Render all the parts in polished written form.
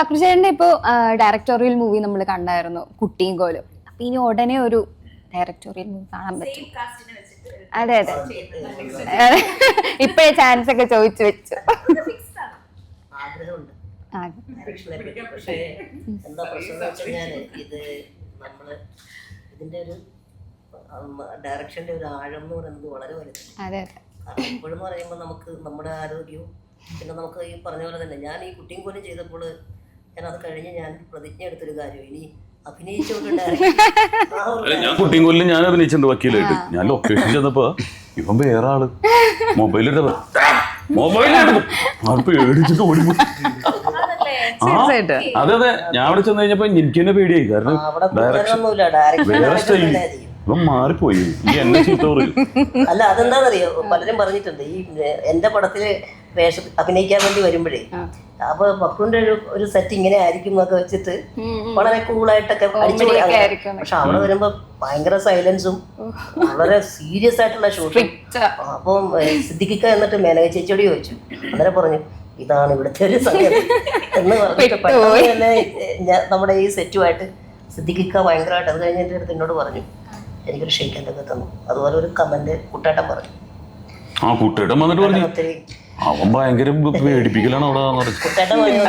അക്രുചേട്ടന്റെ ഇപ്പൊ directorial movie നമ്മൾ കണ്ടായിരുന്നു കുട്ടിയും കോലും. അപ്പൊ ഇനി ഉടനെ ഒരു ഡയറക്ടോറിയൽ മൂവി കാണാൻ പറ്റും. അതെ അതെ, ഇപ്പഴേ ചാൻസ് ഒക്കെ ചോദിച്ചു വെച്ചു. പക്ഷേ എന്താ പ്രശ്നം വെച്ചാല് ഇത് നമ്മള് ഇതിന്റെ ഒരു ഡയറക്ഷന്റെ ഒരു ആഴം എന്ന് പറയുന്നത് വളരെ വലുതാണ്. കാരണം ഇപ്പോഴെന്ന് പറയുമ്പോൾ നമുക്ക് നമ്മുടെ ആരോഗ്യവും പിന്നെ നമുക്ക് ഈ പറഞ്ഞ പോലെ തന്നെ ഞാൻ ഈ കുട്ടിയും കോലും ചെയ്തപ്പോൾ ഞാൻ അത് കഴിഞ്ഞ് ഞാൻ പ്രതിജ്ഞ എടുത്തൊരു കാര്യം ഇനി ഞാൻ കുട്ടിയും കൊല്ലും ഞാൻ അഭിനയിച്ചിട്ടുണ്ട് വക്കീലായിട്ട്. ഞാൻ ലൊക്കേഷൻ ചെന്നപ്പോ ഇവൻ വേറെ ആള് മൊബൈലെടുത്ത് പേടിച്ചിട്ട് ഓടിപ്പോ. അതെ അതെ, ഞാൻ അവിടെ ചെന്ന് കഴിഞ്ഞപ്പോ എനിക്ക് തന്നെ പേടിയായി. കാരണം ഡയറക്ഷൻ വേറെ സ്റ്റൈൽ ഇവൻ മാറിപ്പോയി. ഈ എന്നെ ചീത്ത പറയും. അല്ല അതെന്താണെന്നറിയോ, പലരും പറഞ്ഞിട്ടുണ്ട് ഈ എന്റെ പടത്തില് വേഷം അഭിനയിക്കാൻ വേണ്ടി വരുമ്പോഴേ അപ്പൊ പക്കുവിന്റെ ഒരു സെറ്റ് ഇങ്ങനെ ആയിരിക്കും എന്നൊക്കെ വെച്ചിട്ട് വളരെ കൂളായിട്ടൊക്കെ അടിച്ചു. പക്ഷെ അവിടെ വരുമ്പോ ഭയങ്കര സൈലൻസും വളരെ സീരിയസ് ആയിട്ടുള്ള ഷൂട്ടിങ്. അപ്പം സിദ്ദിഖിക്ക എന്നിട്ട് മേനക ചേച്ചിയോട് ചോദിച്ചു. അന്നേരം പറഞ്ഞു ഇതാണ് ഇവിടുത്തെ ഒരു സംഗതി എന്ന് പറഞ്ഞിട്ട് പെട്ടെന്ന് തന്നെ നമ്മുടെ ഈ സെറ്റുമായിട്ട് സിദ്ദിഖിക്ക ഭയങ്കരമായിട്ട് അത് കഴിഞ്ഞ എൻ്റെ അടുത്ത് എന്നോട് പറഞ്ഞു എനിക്കൊരു ഷെയ്ക്കൻ്റെ ഒക്കെ തന്നു. അതുപോലെ ഒരു കമന്റ് കുട്ടേട്ടൻ പറഞ്ഞു. ആ കുട്ടേട്ടൻ വന്നിട്ട് പറഞ്ഞു അവൻ ഭയങ്കര പേടിപ്പിക്കലാണ് അവിടെ. കുട്ടേട്ടൻ പറഞ്ഞു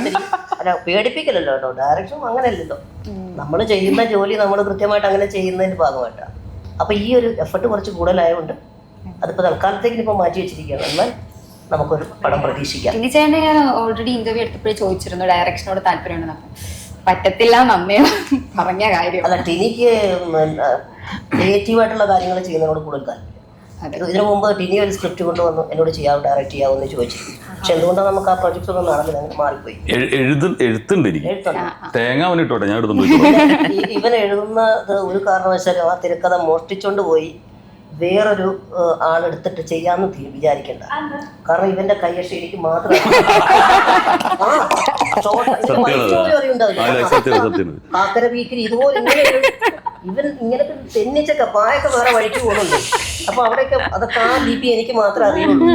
അല്ല പേടിപ്പിക്കലല്ലോ കേട്ടോ, ഡയറക്ഷൻ അങ്ങനെയല്ലല്ലോ. നമ്മൾ ചെയ്യുന്ന ജോലി നമ്മൾ കൃത്യമായിട്ട് അങ്ങനെ ചെയ്യുന്നതിന്റെ ഭാഗമായിട്ടാണ്. അപ്പൊ ഈ ഒരു എഫർട്ട് കുറച്ച് കൂടുതലായതുകൊണ്ട് അതിപ്പോ തൽക്കാലത്തേക്ക് ഇപ്പൊ മാറ്റി വെച്ചിരിക്കുകയാണ്. എന്നാൽ നമുക്കൊരു പടം പ്രതീക്ഷിക്കാം. ടിനിച്ചേട്ടനെ ഞാൻ ഓൾറെഡി ഇന്റർവ്യൂ എടുത്തപ്പോഴേ ചോദിച്ചിരുന്നു ഡയറക്ഷനോട് താല്പര്യമുണ്ടെന്ന്. പറ്റത്തില്ല നമ്മേ പറഞ്ഞ കാര്യം. അല്ല ടിനിക്ക് ക്രിയേറ്റീവായിട്ടുള്ള കാര്യങ്ങൾ ചെയ്യുന്നതിനോട് കൂടുതൽ താല്പര്യം. ഇതിനു മുമ്പ് ടിനി ഒരു സ്ക്രിപ്റ്റ് കൊണ്ടുവന്നു എന്നോട് ചെയ്യാവും ഡയറക്റ്റ് ചെയ്യാവുന്ന ചോദിച്ചു. പക്ഷെ എന്തുകൊണ്ടാണ് നമുക്ക് ആ പ്രൊജക്ട്സ് ഒന്നും നടന്നില്ല, മാറിപ്പോയി. ഇവൻ എഴുതുന്നത് ഒരു കാരണവശാലും ആ തിരക്കഥ മോഷ്ടിച്ചോണ്ട് പോയി വേറൊരു ആളെടുത്തിട്ട് ചെയ്യാന്ന് വിചാരിക്കണ്ട. കാരണം ഇവന്റെ കയ്യക്ഷ എനിക്ക് മാത്രം കാക്കര വീക്കിൽ ഇതുപോലെ ഇവൻ ഇങ്ങനത്തെ തെന്നിച്ചൊക്കെ പായൊക്കെ വേറെ വഴിക്ക് പോകുന്നുണ്ട്. അപ്പൊ അവിടെയൊക്കെ അതൊക്കെ ആ ലിപി എനിക്ക് മാത്രമേ അറിയുള്ളൂ.